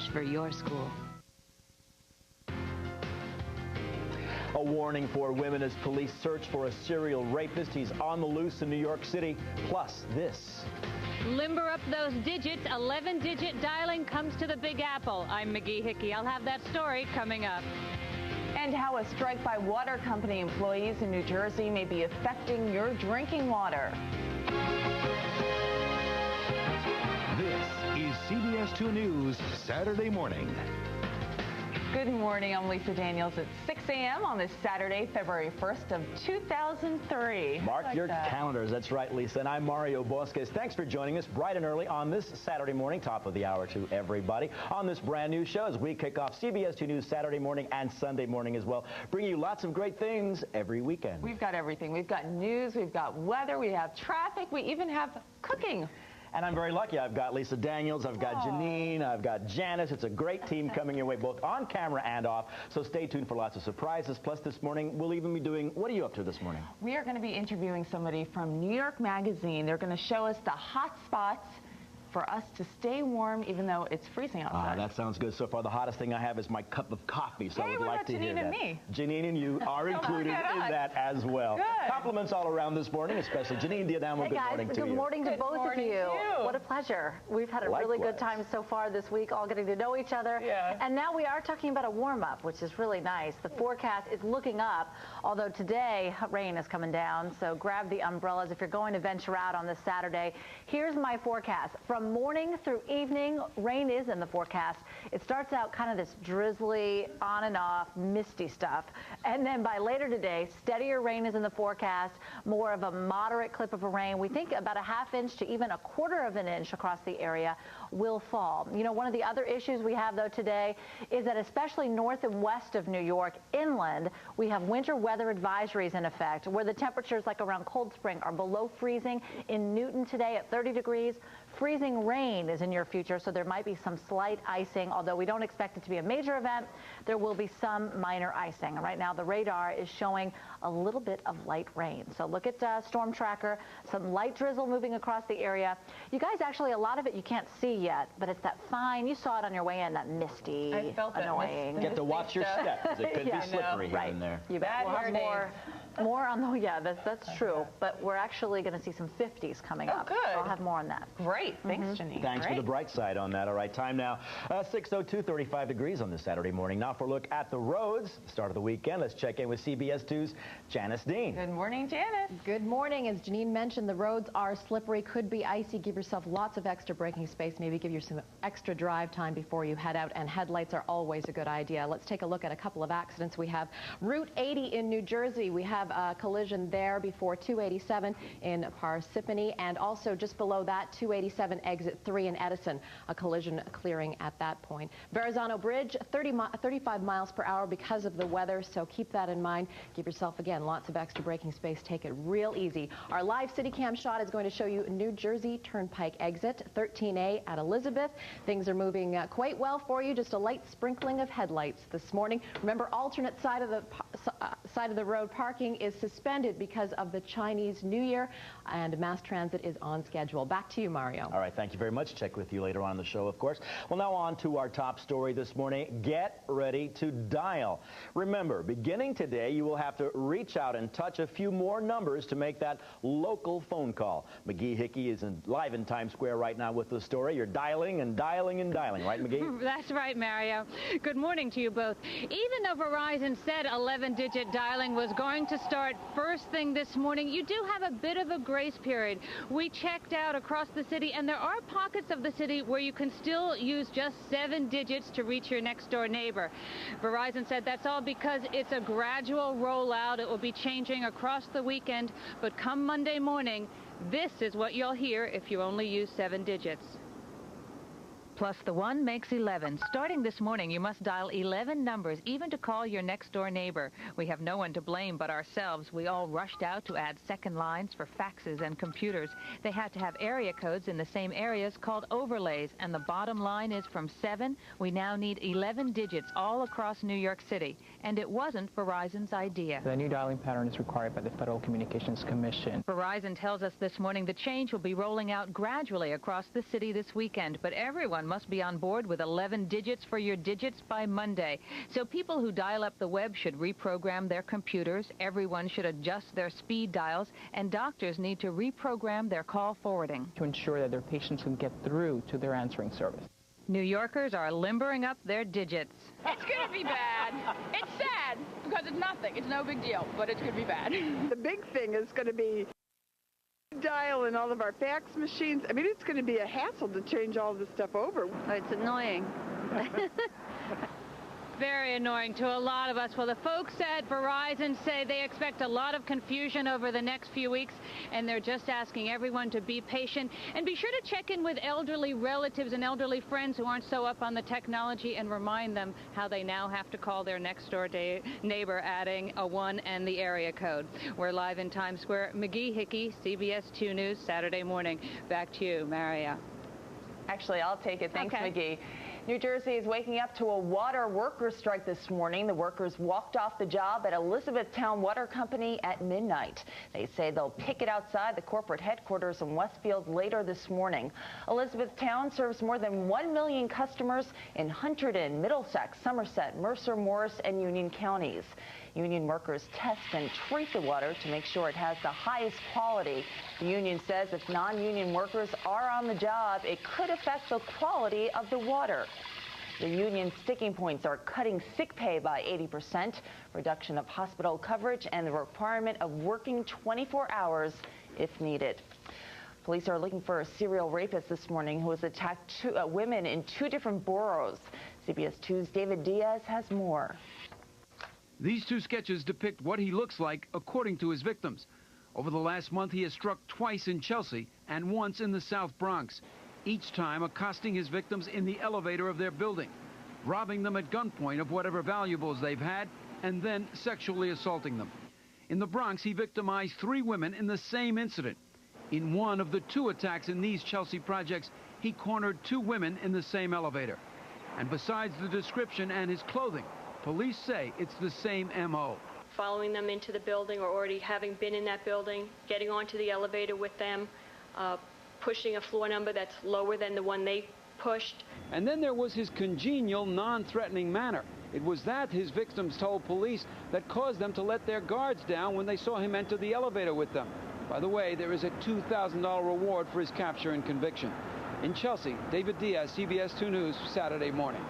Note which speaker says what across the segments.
Speaker 1: for your school.
Speaker 2: A warning for women as police search for a serial rapist. He's on the loose in New York City. Plus this.
Speaker 1: Limber up those digits. 11-digit dialing comes to the Big Apple. I'm McGee Hickey. I'll have that story coming up.
Speaker 3: And how a strike by water company employees in New Jersey may be affecting your drinking water.
Speaker 4: This is CBS 2 News Saturday morning.
Speaker 3: Good morning. I'm Lisa Daniels at 6 a.m. on this Saturday, February 1st of 2003.
Speaker 2: Mark your calendars. That's right, Lisa. And I'm Mario Bosques. Thanks for joining us bright and early on this Saturday morning. Top of the hour to everybody on this brand new show as we kick off CBS 2 News Saturday morning and Sunday morning as well. Bringing you lots of great things every weekend.
Speaker 3: We've got everything. We've got news. We've got weather. We have traffic. We even have cooking.
Speaker 2: And I'm very lucky. I've got Lisa Daniels, I've got Janine, I've got Janice. It's a great team coming your way, both on camera and off. So stay tuned for lots of surprises. Plus, this morning, we'll even be doing, what are you up to this morning?
Speaker 3: We are going to be interviewing somebody from New York Magazine. They're going to show us the hot spots for us to stay warm even though it's freezing outside.
Speaker 2: That sounds good. So far, the hottest thing I have is my cup of coffee, so I would like to hear that.
Speaker 3: Janine and me?
Speaker 2: Janine and you are included in that as well.
Speaker 3: Good.
Speaker 2: Compliments all around this morning, especially Janine Diadamo.
Speaker 5: Hey guys,
Speaker 2: good
Speaker 5: good morning to both of you. What a pleasure. We've had a really good time so far this week, all getting to know each other.
Speaker 3: Yeah.
Speaker 5: And now we are talking about a warm-up, which is really nice. The forecast is looking up, although today rain is coming down, so grab the umbrellas if you're going to venture out on this Saturday. Here's my forecast. From morning through evening, rain is in the forecast. It starts out kind of this drizzly, on and off, misty stuff. And then by later today, steadier rain is in the forecast, more of a moderate clip of a rain. We think about a ½ inch to even a ¼ of an inch across the area will fall. You know, one of the other issues we have, though, today is that especially north and west of New York, inland, we have winter weather advisories in effect, where the temperatures, like around Cold Spring, are below freezing. In Newton today at 30 degrees. Freezing rain is in your future, so there might be some slight icing. Although we don't expect it to be a major event, there will be some minor icing. Right now, the radar is showing a little bit of light rain. So look at Storm Tracker, some light drizzle moving across the area. You guys, actually, a lot of it you can't see yet, but it's that fine, you saw it on your way in, that misty, annoying.
Speaker 2: Get to watch your steps. It could be slippery here and there.
Speaker 5: You bet. We'll have more on the, that's true. But we're actually going to see some 50s coming up.
Speaker 3: Good.
Speaker 5: So I'll have more on that.
Speaker 3: Great. Thanks, Janine.
Speaker 2: Thanks for the bright side on that. All right, time now, 6:02, 35 degrees on this Saturday morning. Now for a look at the roads. Start of the weekend. Let's check in with CBS 2's Janice Dean.
Speaker 3: Good morning, Janice.
Speaker 6: Good morning. As Janine mentioned, the roads are slippery, could be icy. Give yourself lots of extra braking space. Maybe give you some extra drive time before you head out, and headlights are always a good idea. Let's take a look at a couple of accidents. We have Route 80 in New Jersey. We have a collision there before 287 in Parsippany, and also just below that, 287 exit 3 in Edison, a collision clearing at that point. Verrazano Bridge, 35 miles per hour because of the weather, so keep that in mind. Give yourself, again, lots of extra braking space. Take it real easy. Our live city cam shot is going to show you New Jersey Turnpike exit 13A at Elizabeth. Things are moving quite well for you. Just a light sprinkling of headlights this morning. Remember, alternate side of the road parking is suspended because of the Chinese New Year, and mass transit is on schedule. Back to you, Mario.
Speaker 2: All right, thank you very much. Check with you later on in the show, of course. Well, now on to our top story this morning. Get ready to dial. Remember, beginning today, you will have to reach out and touch a few more numbers to make that local phone call. McGee Hickey is live in Times Square right now with the story. You're dialing and dialing and dialing, right, McGee?
Speaker 1: That's right, Mario. Good morning to you both. Even though Verizon said 11-digit dialing was going to start first thing this morning, you do have a bit of a grace period. We checked out across the city, and there are pockets of the city where you can still use just 7 digits to reach your next door neighbor. Verizon said that's all because it's a gradual rollout. It will be changing across the weekend, but come Monday morning, this is what you'll hear if you only use 7 digits. Plus the 1 makes 11. Starting this morning, you must dial 11 numbers, even to call your next-door neighbor. We have no one to blame but ourselves. We all rushed out to add second lines for faxes and computers. They had to have area codes in the same areas called overlays, and the bottom line is from 7, we now need 11 digits all across New York City. And it wasn't Verizon's idea.
Speaker 7: The new dialing pattern is required by the Federal Communications Commission.
Speaker 1: Verizon tells us this morning the change will be rolling out gradually across the city this weekend, but everyone must be on board with 11 digits for your digits by Monday. So people who dial up the web should reprogram their computers. Everyone should adjust their speed dials, and doctors need to reprogram their call forwarding
Speaker 7: to ensure that their patients can get through to their answering service.
Speaker 1: New Yorkers are limbering up their digits.
Speaker 8: It's going to be bad. It's sad because it's nothing. It's no big deal, but it's going to be bad.
Speaker 9: The big thing is going to be dial and all of our fax machines. I mean, it's going to be a hassle to change all this stuff over.
Speaker 5: It's annoying.
Speaker 1: Very annoying to a lot of us. Well, the folks at Verizon say they expect a lot of confusion over the next few weeks, and they're just asking everyone to be patient and be sure to check in with elderly relatives and elderly friends who aren't so up on the technology and remind them how they now have to call their next door neighbor, adding a 1 and the area code. We're live in Times Square. McGee Hickey, CBS 2 News, Saturday morning. Back to you, Maria.
Speaker 3: Actually, I'll take it. Thanks,
Speaker 1: Okay.
Speaker 3: McGee. New Jersey is waking up to a water workers' strike this morning. The workers walked off the job at Elizabethtown Water Company at midnight. They say they'll picket outside the corporate headquarters in Westfield later this morning. Elizabethtown serves more than 1 million customers in Hunterdon, Middlesex, Somerset, Mercer, Morris, and Union counties. Union workers test and treat the water to make sure it has the highest quality. The union says if non-union workers are on the job, it could affect the quality of the water. The union sticking points are cutting sick pay by 80%, reduction of hospital coverage, and the requirement of working 24 hours if needed. Police are looking for a serial rapist this morning who has attacked women in 2 different boroughs. CBS 2's David Diaz has more.
Speaker 10: These 2 sketches depict what he looks like according to his victims. Over the last month, he has struck twice in Chelsea and once in the South Bronx, each time accosting his victims in the elevator of their building, robbing them at gunpoint of whatever valuables they've had, and then sexually assaulting them. In the Bronx, he victimized 3 women in the same incident. In one of the 2 attacks in these Chelsea projects, he cornered 2 women in the same elevator. And besides the description and his clothing, police say it's the same M.O.
Speaker 11: Following them into the building or already having been in that building, getting onto the elevator with them, pushing a floor number that's lower than the one they pushed.
Speaker 10: And then there was his congenial, non-threatening manner. It was that, his victims told police, that caused them to let their guards down when they saw him enter the elevator with them. By the way, there is a $2,000 reward for his capture and conviction. In Chelsea, David Diaz, CBS 2 News, Saturday morning.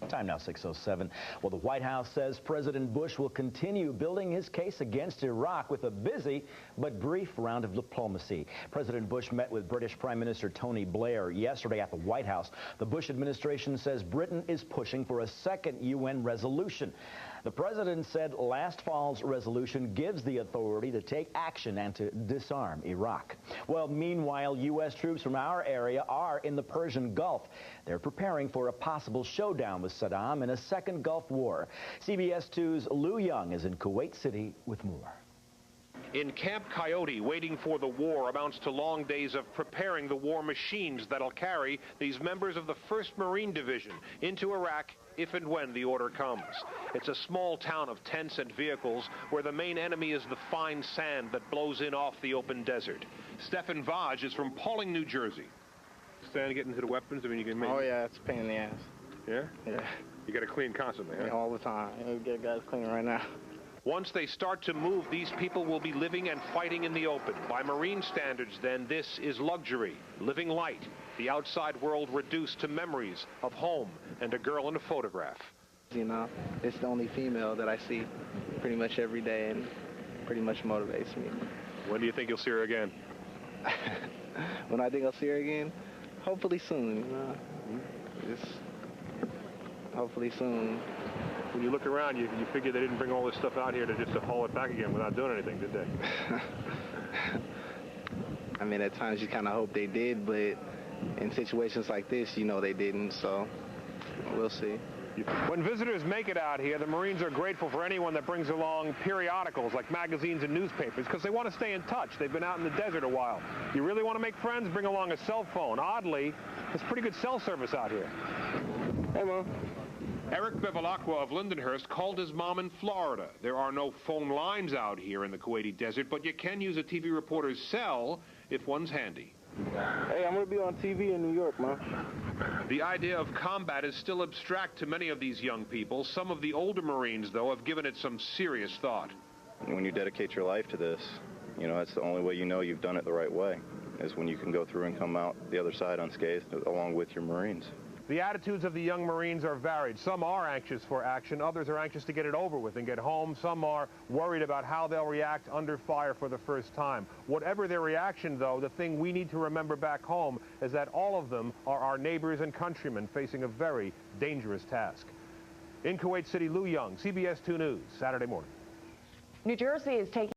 Speaker 2: Time now 6:07. Well, the White House says President Bush will continue building his case against Iraq with a busy but brief round of diplomacy. President Bush met with British Prime Minister Tony Blair yesterday at the White House. The Bush administration says Britain is pushing for a second UN resolution. The president said last fall's resolution gives the authority to take action and to disarm Iraq. Well, meanwhile, U.S. troops from our area are in the Persian Gulf. They're preparing for a possible showdown with Saddam in a second Gulf War. CBS 2's Lou Young is in Kuwait City with more.
Speaker 12: In Camp Coyote, waiting for the war amounts to long days of preparing the war machines that'll carry these members of the 1st Marine Division into Iraq if and when the order comes. It's a small town of tents and vehicles where the main enemy is the fine sand that blows in off the open desert. Stefan Vaj is from Pauling, New Jersey. Stand getting to the weapons? I mean, you can make...
Speaker 13: Oh, yeah, it's a pain in the ass.
Speaker 12: Yeah?
Speaker 13: Yeah.
Speaker 12: You got to clean constantly, huh?
Speaker 13: Yeah, all the time. We get guys cleaning right now.
Speaker 12: Once they start to move, these people will be living and fighting in the open. By Marine standards, then, this is luxury, living light, the outside world reduced to memories of home and a girl in a photograph.
Speaker 13: You know, it's the only female that I see pretty much every day and pretty much motivates me.
Speaker 12: When do you think you'll see her again?
Speaker 13: When I think I'll see her again? Hopefully soon, you know. Just hopefully soon.
Speaker 12: When you look around, you figure they didn't bring all this stuff out here to haul it back again without doing anything, did they?
Speaker 13: I mean, at times you kind of hope they did, but in situations like this, you know they didn't, so we'll see.
Speaker 12: When visitors make it out here, the Marines are grateful for anyone that brings along periodicals like magazines and newspapers because they want to stay in touch. They've been out in the desert a while. You really want to make friends? Bring along a cell phone. Oddly, there's pretty good cell service out here.
Speaker 13: Hey, Mom.
Speaker 12: Eric Bevilacqua of Lindenhurst called his mom in Florida. There are no phone lines out here in the Kuwaiti desert, but you can use a TV reporter's cell if one's handy.
Speaker 13: Hey, I'm going to be on TV in New York, man.
Speaker 12: The idea of combat is still abstract to many of these young people. Some of the older Marines, though, have given it some serious thought.
Speaker 14: When you dedicate your life to this, you know, that's the only way you know you've done it the right way, is when you can go through and come out the other side unscathed along with your Marines.
Speaker 12: The attitudes of the young Marines are varied. Some are anxious for action. Others are anxious to get it over with and get home. Some are worried about how they'll react under fire for the first time. Whatever their reaction, though, the thing we need to remember back home is that all of them are our neighbors and countrymen facing a very dangerous task. In Kuwait City, Lou Young, CBS 2 News, Saturday morning.
Speaker 3: New Jersey is taking